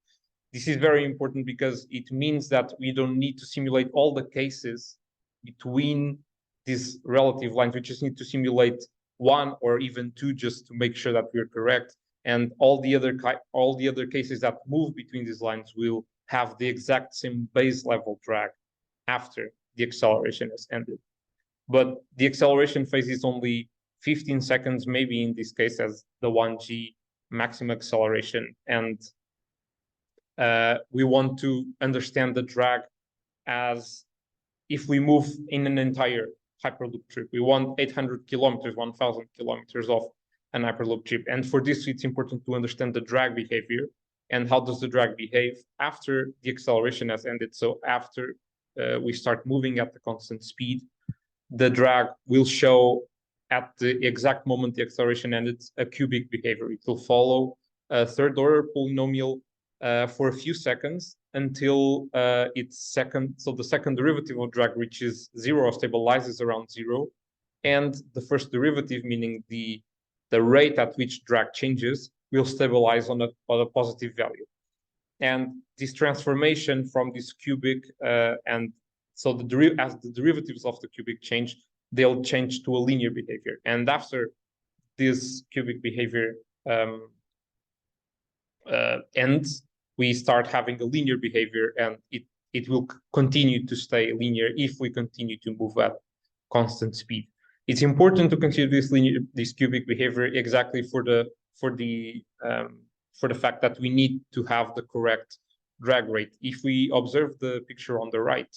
This is very important because it means that we don't need to simulate all the cases between these relative lines. We just need to simulate 1 or even 2 just to make sure that we're correct. And all the other cases that move between these lines will have the exact same base level drag after the acceleration has ended. But the acceleration phase is only 15 seconds, maybe in this case as the 1g maximum acceleration. And we want to understand the drag as if we move in an entire Hyperloop trip. We want 800 kilometers, 1,000 kilometers of an Hyperloop trip. And for this, it's important to understand the drag behavior and how does the drag behave after the acceleration has ended. So after we start moving at the constant speed, the drag will show at the exact moment the acceleration ended a cubic behavior. It will follow a third order polynomial for a few seconds until so the second derivative of drag reaches 0 or stabilizes around 0, and the first derivative, meaning the rate at which drag changes, will stabilize on a positive value. And this transformation from this cubic and so as the derivatives of the cubic change, they'll change to a linear behavior. And after this cubic behavior ends, we start having a linear behavior, and it will continue to stay linear if we continue to move at constant speed. It's important to consider this cubic behavior exactly for the fact that we need to have the correct drag rate. If we observe the picture on the right,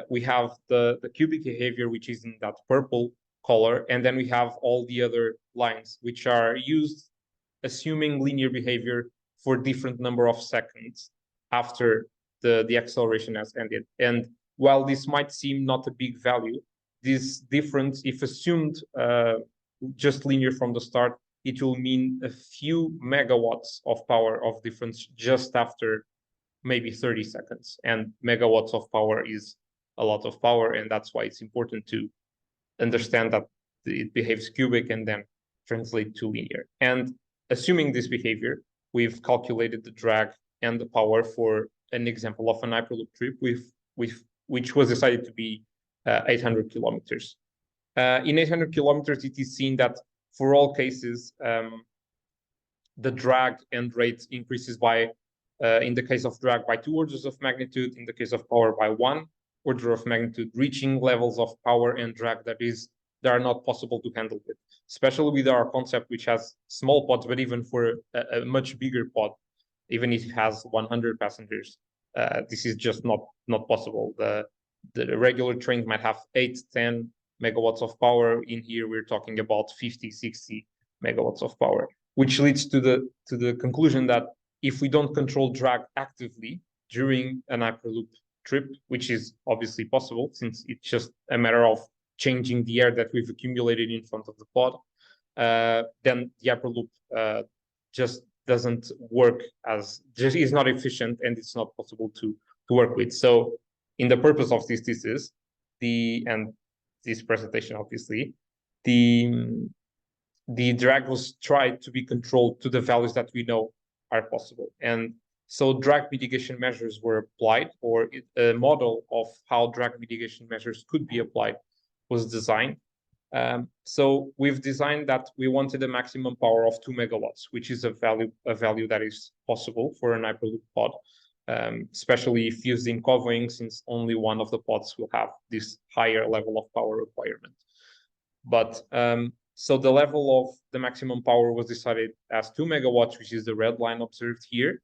we have the cubic behavior, which is in that purple color, and then we have all the other lines, which are used assuming linear behavior for different number of seconds after the acceleration has ended. And while this might seem not a big value, this difference, if assumed just linear from the start, it will mean a few megawatts of power of difference just after maybe 30 seconds. And megawatts of power is a lot of power, and that's why it's important to understand that it behaves cubic and then translate to linear. And assuming this behavior, we've calculated the drag and the power for an example of an Hyperloop trip which was decided to be 800 kilometers. In 800 kilometers, it is seen that for all cases, the drag and rate increases by, in the case of drag, by 2 orders of magnitude, in the case of power by 1 order of magnitude, reaching levels of power and drag that are not possible to handle with, especially with our concept, which has small pods, but even for a much bigger pod, even if it has 100 passengers, this is just not possible. The regular train might have 8, 10 megawatts of power. In here, we're talking about 50, 60 megawatts of power, which leads to the conclusion that if we don't control drag actively during an Hyperloop trip, which is obviously possible since it's just a matter of changing the air that we've accumulated in front of the pod, then the Hyperloop just doesn't work is not efficient, and it's not possible to work with. So in the purpose of this thesis, and this presentation, obviously, the drag was tried to be controlled to the values that we know are possible. And So drag mitigation measures were applied, or a model of how drag mitigation measures could be applied was designed. So we've designed that we wanted a maximum power of 2 megawatts, which is a value that is possible for an Hyperloop pod, especially if used in convoying, since only one of the pods will have this higher level of power requirement. But so the level of the maximum power was decided as 2 megawatts, which is the red line observed here.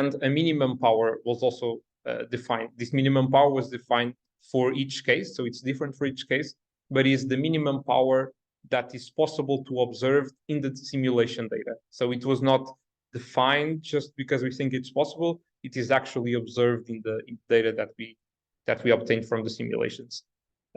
And a minimum power was also defined. This minimum power was defined for each case, so it's different for each case, but is the minimum power that is possible to observe in the simulation data. So it was not defined just because we think it's possible. It is actually observed in the data that we obtained from the simulations.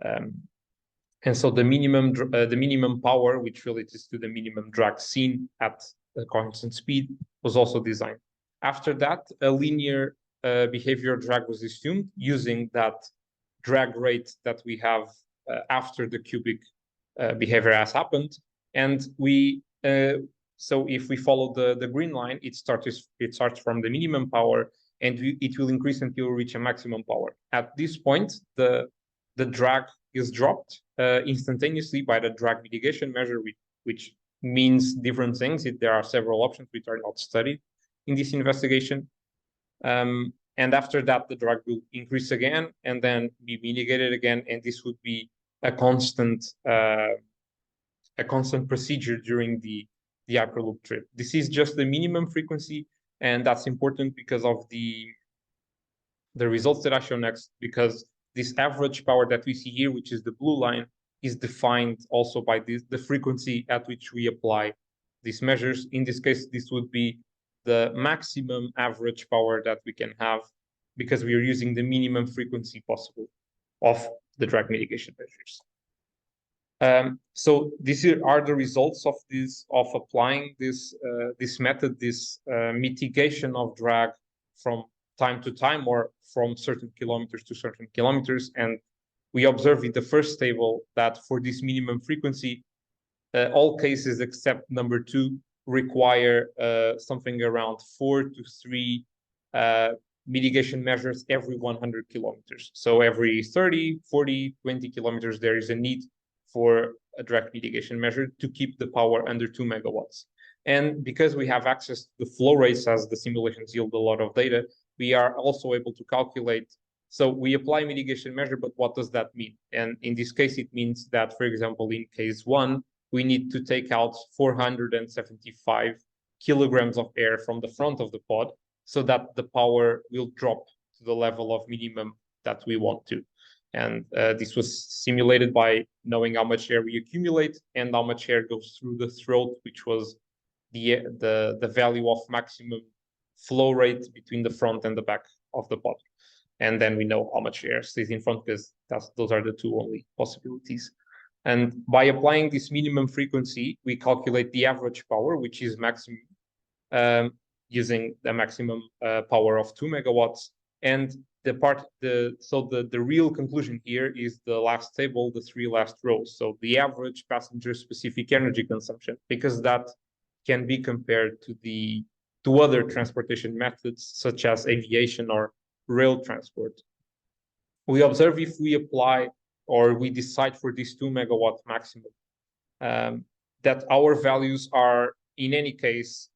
And so the minimum power, which relates to the minimum drag seen at a constant speed, was also designed. After that, a linear behavior drag was assumed using that drag rate that we have after the cubic behavior has happened. And so if we follow the green line, it starts from the minimum power, and it will increase until we reach a maximum power. At this point, the drag is dropped instantaneously by the drag mitigation measure, which means different things. There are several options which are not studied in this investigation. And after that, the drag will increase again and then be mitigated again. And this would be a constant procedure during the Hyperloop trip. This is just the minimum frequency, and that's important because of the results that I show next, because this average power that we see here, which is the blue line, is defined also by the frequency at which we apply these measures. In this case, this would be the maximum average power that we can have because we are using the minimum frequency possible of the drag mitigation measures. So these are the results of applying this method, this mitigation of drag from time to time or from certain kilometers to certain kilometers. And we observe in the first table that for this minimum frequency, all cases except number 2 require something around 4 to 3 mitigation measures every 100 kilometers. So every 30, 40, 20 kilometers, there is a need for a drag mitigation measure to keep the power under 2 megawatts. And because we have access to the flow rates, as the simulations yield a lot of data, we are also able to calculate. So we apply mitigation measure, but what does that mean? And in this case, it means that, for example, in case 1, we need to take out 475 kilograms of air from the front of the pod so that the power will drop to the level of minimum that we want to. And this was simulated by knowing how much air we accumulate and how much air goes through the throat, which was the value of maximum flow rate between the front and the back of the pod. And then we know how much air stays in front, because those are the 2 only possibilities. And by applying this minimum frequency, we calculate the average power, which is maximum, using the maximum power of 2 megawatts. And the real conclusion here is the last table, the 3 last rows. So the average passenger specific energy consumption, because that can be compared to other transportation methods such as aviation or rail transport. We observe if we apply or we decide for this 2 megawatt maximum, that our values are in any case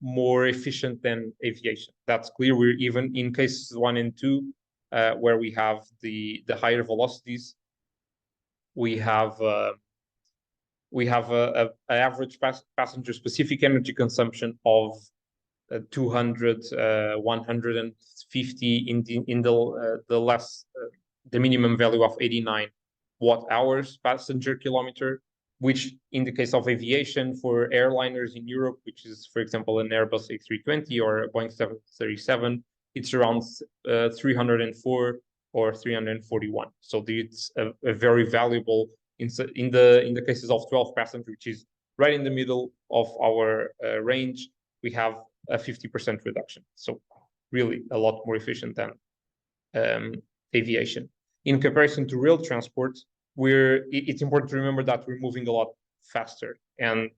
more efficient than aviation. That's clear. We're even in cases 1 and 2, where we have the higher velocities, we have a average passenger specific energy consumption of 200, 150 in the minimum value of 89 watt hours passenger kilometer, which in the case of aviation for airliners in Europe, which is, for example, an Airbus A320 or a Boeing 737, it's around 304 or 341. So it's a very valuable in the cases of 12 passenger, which is right in the middle of our range. We have a 50% reduction. So really a lot more efficient than aviation. In comparison to rail transport, it's important to remember that we're moving a lot faster. And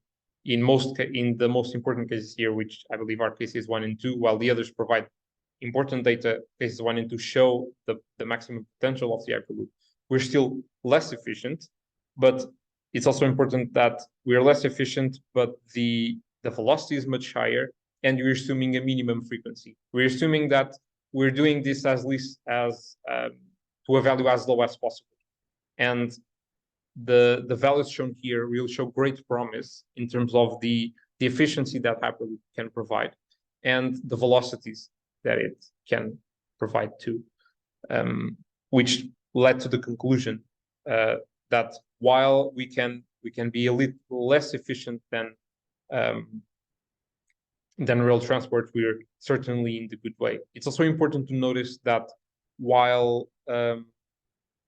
in the most important cases here, which I believe are cases 1 and 2, while the others provide important data, cases 1 and 2 show the maximum potential of the Hyperloop, we're still less efficient. But it's also important that we're less efficient, but the velocity is much higher, and we're assuming a minimum frequency. We're assuming that we're doing this as least as to a value as low as possible. And the values shown here will show great promise in terms of the efficiency that Hyperloop can provide and the velocities that it can provide too, which led to the conclusion that while we can be a little less efficient than rail transport, we're certainly in the good way. It's also important to notice that while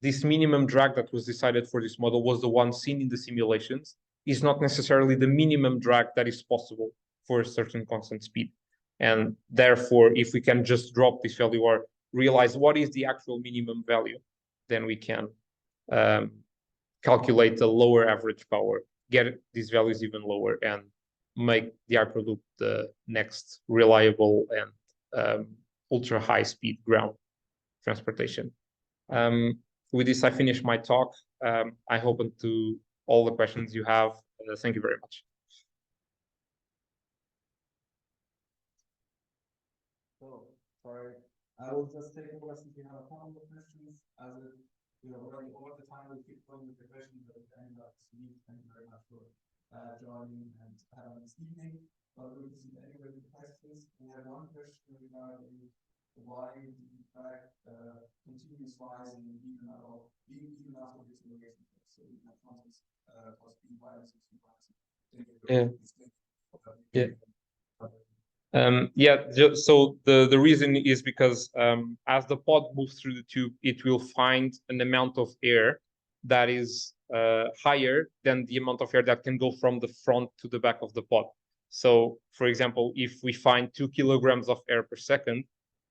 this minimum drag that was decided for this model was the one seen in the simulations, is not necessarily the minimum drag that is possible for a certain constant speed. And therefore, if we can just drop this value or realize what is the actual minimum value, then we can calculate the lower average power, get these values even lower, and make the Hyperloop the next reliable and ultra high speed ground transportation. With this, I finish my talk. I open to all the questions you have. Thank you very much. So, sorry, I will just take over since we have a couple of questions. As we are already over the time, we keep going with the questions, but at the end of this week, thank you very much for joining and having this evening. But we will see anyway with the questions. We have one question regarding why the track continues rising even after the simulation. So we have context for speed rising, So the reason is because as the pod moves through the tube, it will find an amount of air that is higher than the amount of air that can go from the front to the back of the pod. So, for example, if we find 2 kilograms of air per second,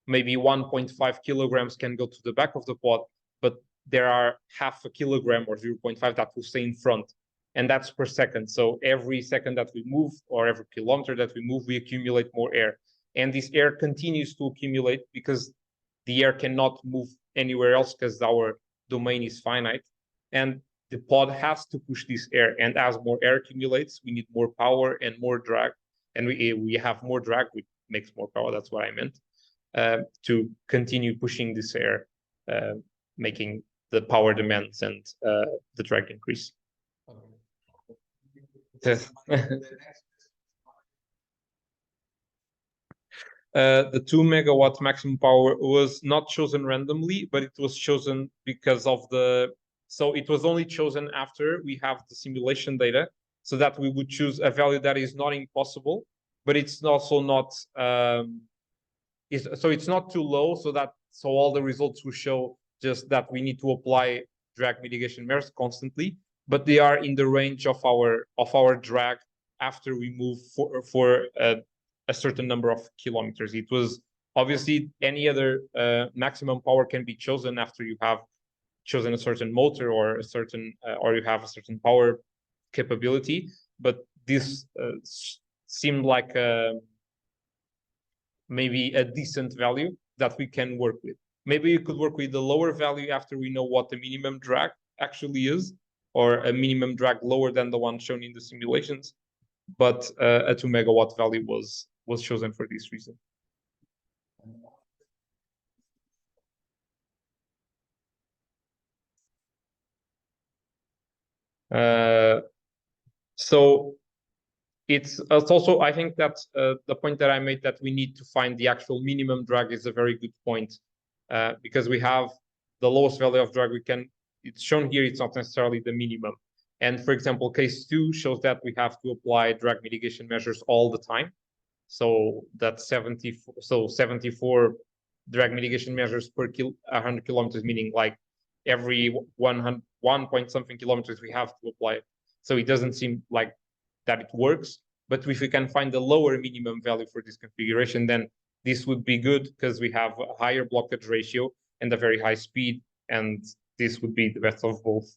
maybe 1.5 kilograms can go to the back of the pod, but there are half a kilogram or 0.5 that will stay in front, and that's per second. So every second that we move or every kilometer that we move, we accumulate more air. And this air continues to accumulate because the air cannot move anywhere else because our domain is finite. And the pod has to push this air. And as more air accumulates, we need more power and more drag. And we have more drag, which makes more power. That's what I meant. To continue pushing this air, making the power demands and the drag increase. The 2 megawatt maximum power was not chosen randomly, but it was chosen because of so it was only chosen after we have the simulation data, so that we would choose a value that is not impossible, but it's also not so it's not too low, so all the results will show just that we need to apply drag mitigation measures constantly, but they are in the range of our drag after we move for a certain number of kilometers. It was obviously any other maximum power can be chosen after you have chosen a certain motor or or you have a certain power capability, but this seemed like maybe a decent value that we can work with. Maybe you could work with the lower value after we know what the minimum drag actually is, or a minimum drag lower than the one shown in the simulations. But a 2 megawatt value was chosen for this reason. So it's also, I think that the point that I made that we need to find the actual minimum drag is a very good point, because we have the lowest value of drag it's shown here, it's not necessarily the minimum. And for example, case 2 shows that we have to apply drag mitigation measures all the time. So that's 74 drag mitigation measures per 100 kilometers, meaning like every 1 point something kilometers we have to apply it. So it doesn't seem like that it works, but if we can find the lower minimum value for this configuration, then this would be good because we have a higher blockage ratio and a very high speed, and this would be the best of both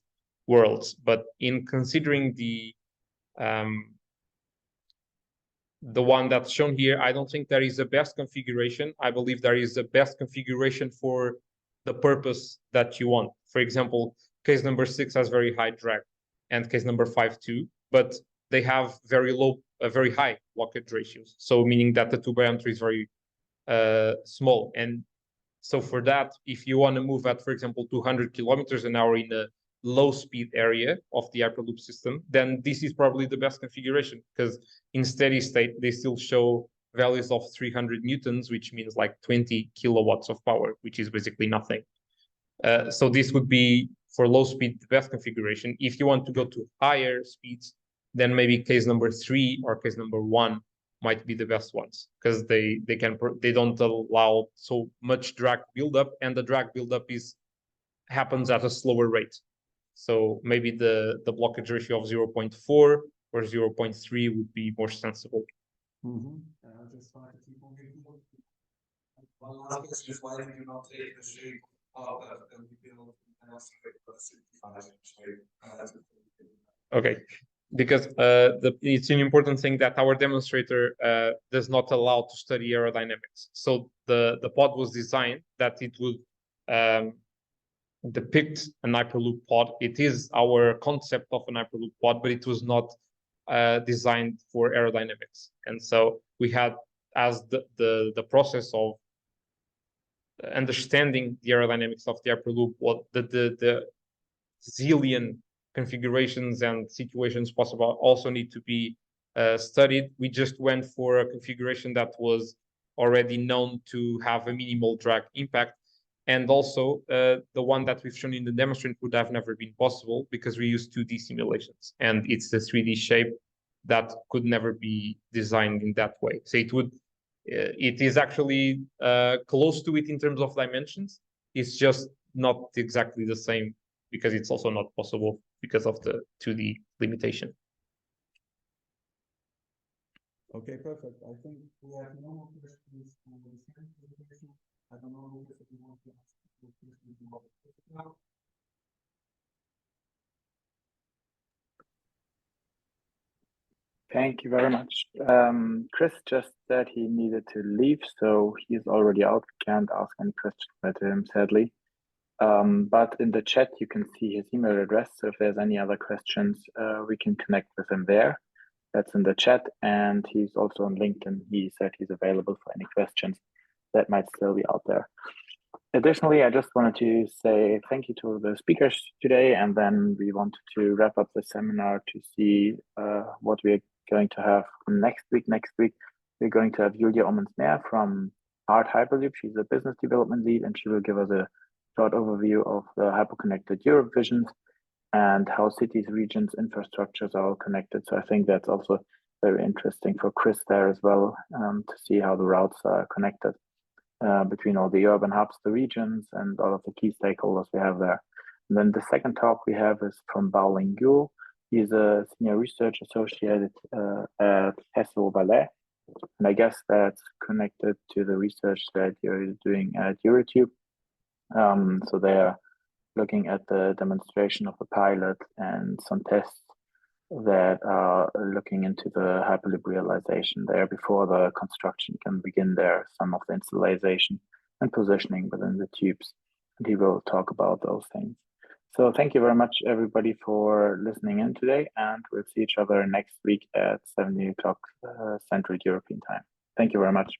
worlds. But in considering the the one that's shown here, I don't think there is a best configuration. I believe there is a best configuration for the purpose that you want. For example, case number 6 has very high drag, and case number 5 too, but they have very high blockage ratios. So meaning that the 2/3 is very small. And so for that, if you want to move at, for example, 200 kilometers an hour in a low speed area of the Hyperloop system, then this is probably the best configuration, because in steady state, they still show values of 300 newtons, which means like 20 kilowatts of power, which is basically nothing. So this would be, for low speed, the best configuration. If you want to go to higher speeds, then maybe case number 3 or case number 1 might be the best ones, because they don't allow so much drag buildup, and the drag buildup happens at a slower rate. So maybe the blockage ratio of 0.4 or 0.3 would be more sensible. One last question is, why did you not take the shape of and build Okay, because it's an important thing that our demonstrator does not allow to study aerodynamics. So the pod was designed that it would depict an Hyperloop pod. It is our concept of an Hyperloop pod, but it was not designed for aerodynamics. And so we had, as the process of understanding the aerodynamics of the Hyperloop, what the zillion configurations and situations possible also need to be studied. We just went for a configuration that was already known to have a minimal drag impact. And also, the one that we've shown in the demonstration would have never been possible because we used 2D simulations, and it's the 3D shape that could never be designed in that way. So it is actually close to it in terms of dimensions. It's just not exactly the same, because it's also not possible because of the 2D limitation. Okay, perfect. I think we have no more questions for the second presentation. I don't know if you want to ask questions now. Thank you very much. Kris just said he needed to leave, so he's already out. We can't ask any questions to him, sadly. But in the chat, you can see his email address. So if there's any other questions, we can connect with him there. That's in the chat. And he's also on LinkedIn. He said he's available for any questions that might still be out there. Additionally, I just wanted to say thank you to the speakers today. And then we wanted to wrap up the seminar to see what we're going to have next week. Next week, we're going to have Julia Ommensmeer from Hyperloop. She's a business development lead, and she will give us a short overview of the hyperconnected Europe visions and how cities, regions, infrastructures are all connected. So I think that's also very interesting for Kris there as well, to see how the routes are connected between all the urban hubs, the regions, and all of the key stakeholders we have there. And then the second talk we have is from Joâo. He's a senior research associate at Hessel Valais. And I guess that's connected to the research that you're doing at Eurotube. So they're looking at the demonstration of the pilot and some tests that are looking into the Hyperloop realization there before the construction can begin there, some of the installation and positioning within the tubes. And he will talk about those things. So thank you very much, everybody, for listening in today, and we'll see each other next week at 7 o'clock Central European time. Thank you very much.